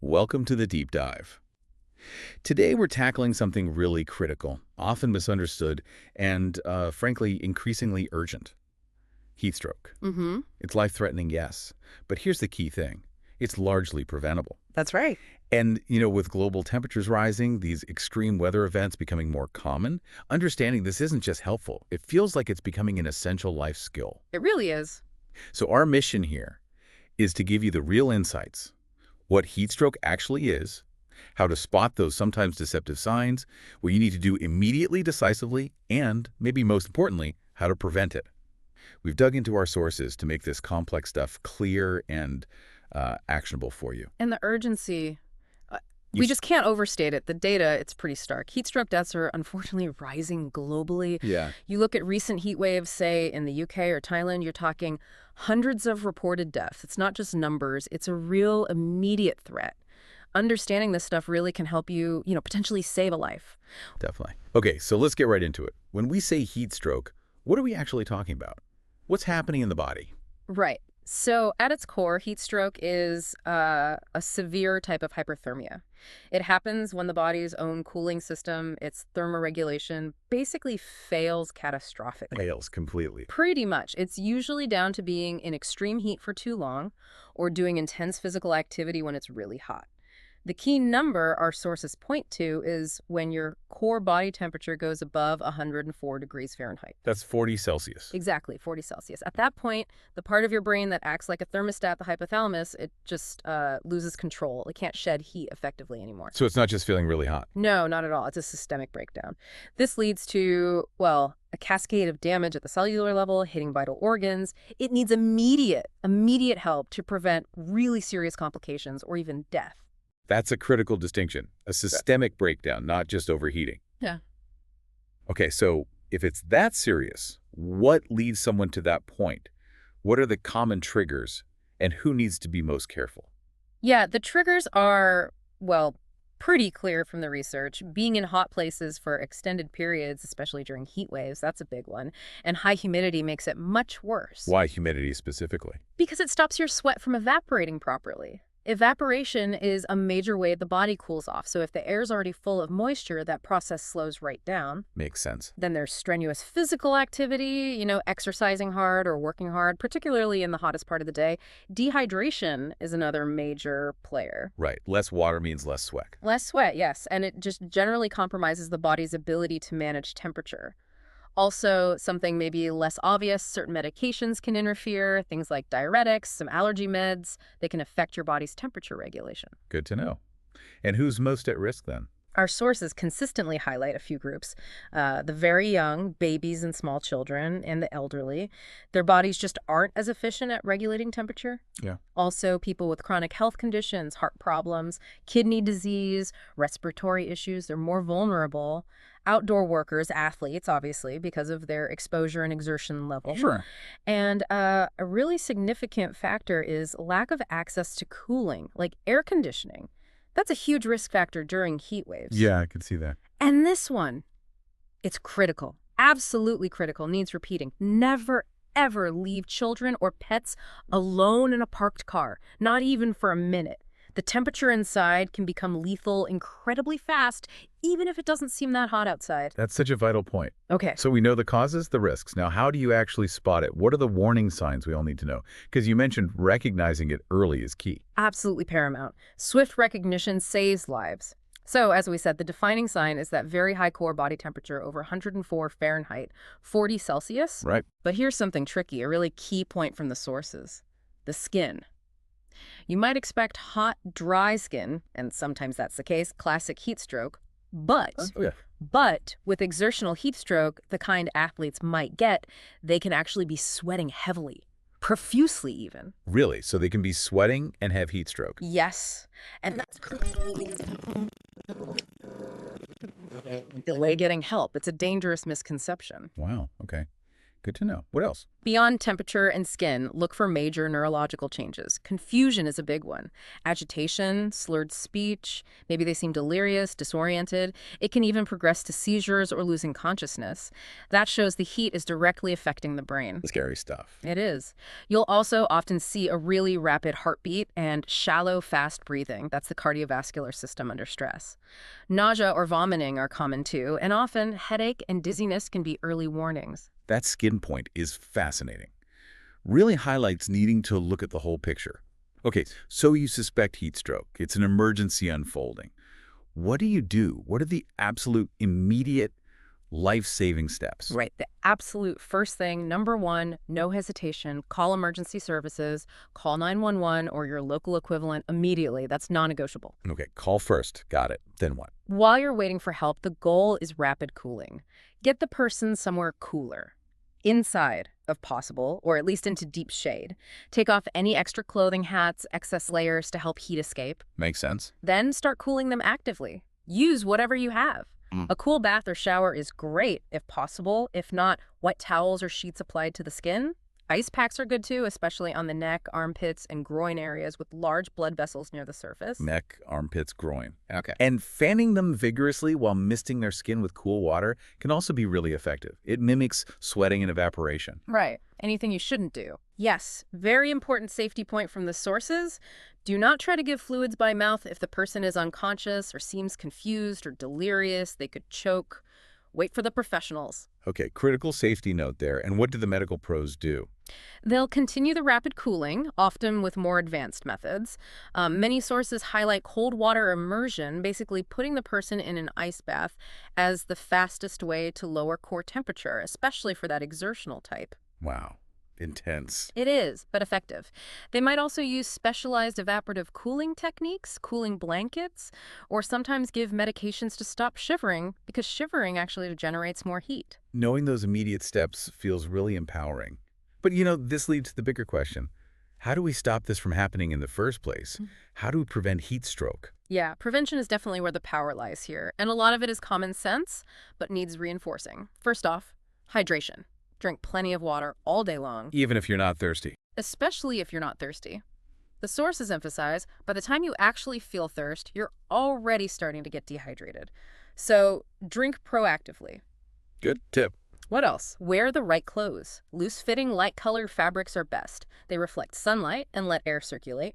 Welcome to the deep dive. Today we're tackling something really critical, often misunderstood, and frankly, increasingly urgent. Heat stroke. Mm-hmm. It's life-threatening, yes, but here's the key thing. It's largely preventable. That's right. And, with global temperatures rising, these extreme weather events becoming more common, understanding this isn't just helpful. It feels like it's becoming an essential life skill. It really is. So our mission here is to give you the real insights, what heat stroke actually is, how to spot those sometimes deceptive signs, what you need to do immediately, decisively, and, maybe most importantly, how to prevent it. We've dug into our sources to make this complex stuff clear and actionable for you. And the urgency, You we s- just can't overstate it. The data, it's pretty stark. Heat stroke deaths are unfortunately rising globally. Yeah, You look at recent heat waves, say in the UK or Thailand, you're talking hundreds of reported deaths. It's not just numbers. It's a real immediate threat. Understanding this stuff really can help you, potentially save a life. definitely. Okay, so let's get right into it. When we say heat stroke, what are we actually talking about? What's happening in the body? Right. So at its core, heat stroke is a severe type of hyperthermia. It happens when the body's own cooling system, its thermoregulation, basically fails catastrophically. Fails completely. Pretty much. It's usually down to being in extreme heat for too long or doing intense physical activity when it's really hot. The key number our sources point to is when your core body temperature goes above 104 degrees Fahrenheit. That's 40 Celsius. Exactly, 40 Celsius. At that point, the part of your brain that acts like a thermostat, the hypothalamus, it just loses control. It can't shed heat effectively anymore. So it's not just feeling really hot. No, not at all. It's a systemic breakdown. This leads to, a cascade of damage at the cellular level, hitting vital organs. It needs immediate help to prevent really serious complications or even death. That's a critical distinction. A systemic breakdown, not just overheating. Yeah. Okay, so if it's that serious, what leads someone to that point? What are the common triggers, and who needs to be most careful? Yeah, the triggers are, pretty clear from the research. Being in hot places for extended periods, especially during heat waves, that's a big one. And high humidity makes it much worse. Why humidity specifically? Because it stops your sweat from evaporating properly. Evaporation is a major way the body cools off. So if the air's already full of moisture, that process slows right down. Makes sense. Then there's strenuous physical activity, exercising hard or working hard, particularly in the hottest part of the day. Dehydration is another major player. Right. Less water means less sweat. Less sweat, yes, and it just generally compromises the body's ability to manage temperature. Also, something maybe less obvious, certain medications can interfere, things like diuretics, some allergy meds. They can affect your body's temperature regulation. Good to know. And who's most at risk then? Our sources consistently highlight a few groups. The very young, babies and small children, and the elderly. Their bodies just aren't as efficient at regulating temperature. Yeah. Also, people with chronic health conditions, heart problems, kidney disease, respiratory issues, they're more vulnerable. Outdoor workers, athletes, obviously, because of their exposure and exertion level. Sure. And a really significant factor is lack of access to cooling, like air conditioning. That's a huge risk factor during heat waves. Yeah, I can see that. And this one, it's critical, absolutely critical, needs repeating. Never, ever leave children or pets alone in a parked car, not even for a minute. The temperature inside can become lethal incredibly fast, even if it doesn't seem that hot outside. That's such a vital point. Okay. So we know the causes, the risks. Now, how do you actually spot it? What are the warning signs we all need to know? Because you mentioned recognizing it early is key. Absolutely paramount. Swift recognition saves lives. So, as we said, the defining sign is that very high core body temperature over 104 Fahrenheit, 40 Celsius. Right. But here's something tricky, a really key point from the sources. The skin. You might expect hot, dry skin, and sometimes that's the case, classic heat stroke, but with exertional heat stroke, the kind athletes might get, they can actually be sweating heavily, profusely even. Really? So they can be sweating and have heat stroke? Yes. And that's delay getting help. It's a dangerous misconception. Wow. Okay. good to know. What else? Beyond temperature and skin, look for major neurological changes. Confusion is a big one. Agitation, slurred speech, maybe they seem delirious, disoriented. It can even progress to seizures or losing consciousness. That shows the heat is directly affecting the brain. Scary stuff. It is. You'll also often see a really rapid heartbeat and shallow, fast breathing. That's the cardiovascular system under stress. Nausea or vomiting are common too, and often headache and dizziness can be early warnings. That skin point is fascinating. Really highlights needing to look at the whole picture. Okay, so you suspect heat stroke. It's an emergency unfolding. What do you do? What are the absolute immediate life-saving steps? Right. The absolute first thing, number one, no hesitation. Call emergency services, call 911 or your local equivalent immediately. That's non-negotiable. Okay, call first. Got it. Then what? While you're waiting for help, the goal is rapid cooling. Get the person somewhere cooler. Inside, if possible, or at least into deep shade. Take off any extra clothing, hats, excess layers to help heat escape. Makes sense. Then start cooling them actively. Use whatever you have. A cool bath or shower is great if possible. If not, wet towels or sheets applied to the skin. Ice packs are good too, especially on the neck, armpits, and groin areas with large blood vessels near the surface. Neck, armpits, groin. Okay. And fanning them vigorously while misting their skin with cool water can also be really effective. It mimics sweating and evaporation. Right. Anything you shouldn't do. Yes, very important safety point from the sources. Do not try to give fluids by mouth if the person is unconscious or seems confused or delirious. They could choke. Wait for the professionals. Okay, critical safety note there. And what do the medical pros do? They'll continue the rapid cooling, often with more advanced methods. Many sources highlight cold water immersion, basically putting the person in an ice bath, as the fastest way to lower core temperature, especially for that exertional type. Wow, intense. It is, but effective. They might also use specialized evaporative cooling techniques, cooling blankets, or sometimes give medications to stop shivering, because shivering actually generates more heat. Knowing those immediate steps feels really empowering. But this leads to the bigger question. How do we stop this from happening in the first place? How do we prevent heat stroke? Yeah, prevention is definitely where the power lies here, and a lot of it is common sense, but needs reinforcing. First off, hydration. Drink plenty of water all day long. Even if you're not thirsty. Especially if you're not thirsty. The sources emphasize, by the time you actually feel thirst, you're already starting to get dehydrated. So drink proactively. Good tip. What else? Wear the right clothes. Loose-fitting, light-colored fabrics are best. They reflect sunlight and let air circulate.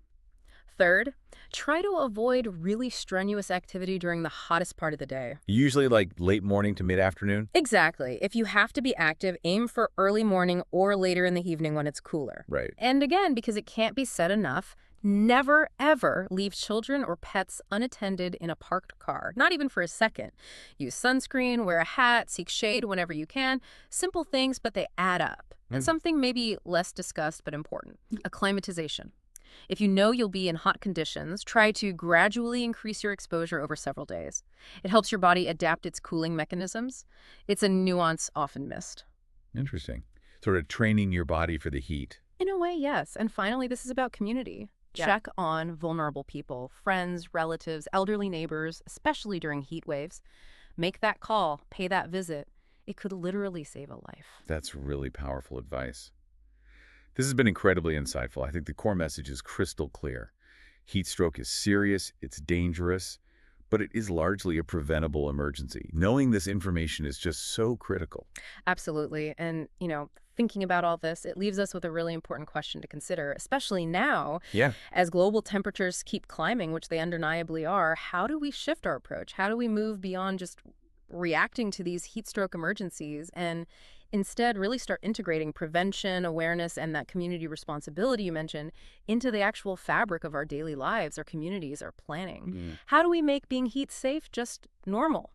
Third, try to avoid really strenuous activity during the hottest part of the day. Usually like late morning to mid-afternoon? Exactly. If you have to be active, aim for early morning or later in the evening when it's cooler. Right. And again, because it can't be said enough, never, ever leave children or pets unattended in a parked car, not even for a second. Use sunscreen, wear a hat, seek shade whenever you can. Simple things, but they add up. And something maybe less discussed but important, acclimatization. If you know you'll be in hot conditions, try to gradually increase your exposure over several days. It helps your body adapt its cooling mechanisms. It's a nuance often missed. Interesting. Sort of training your body for the heat. In a way, yes. And finally, this is about community. Yeah. Check on vulnerable people, friends, relatives, elderly neighbors, especially during heat waves. Make that call, pay that visit. It could literally save a life. That's really powerful advice. This has been incredibly insightful. I think the core message is crystal clear. Heat stroke is serious, it's dangerous, but it is largely a preventable emergency. Knowing this information is just so critical. Absolutely. And, thinking about all this, it leaves us with a really important question to consider, especially now, as global temperatures keep climbing, which they undeniably are. How do we shift our approach? How do we move beyond just reacting to these heat stroke emergencies and instead really start integrating prevention, awareness, and that community responsibility you mentioned into the actual fabric of our daily lives, our communities, our planning? How do we make being heat safe just normal?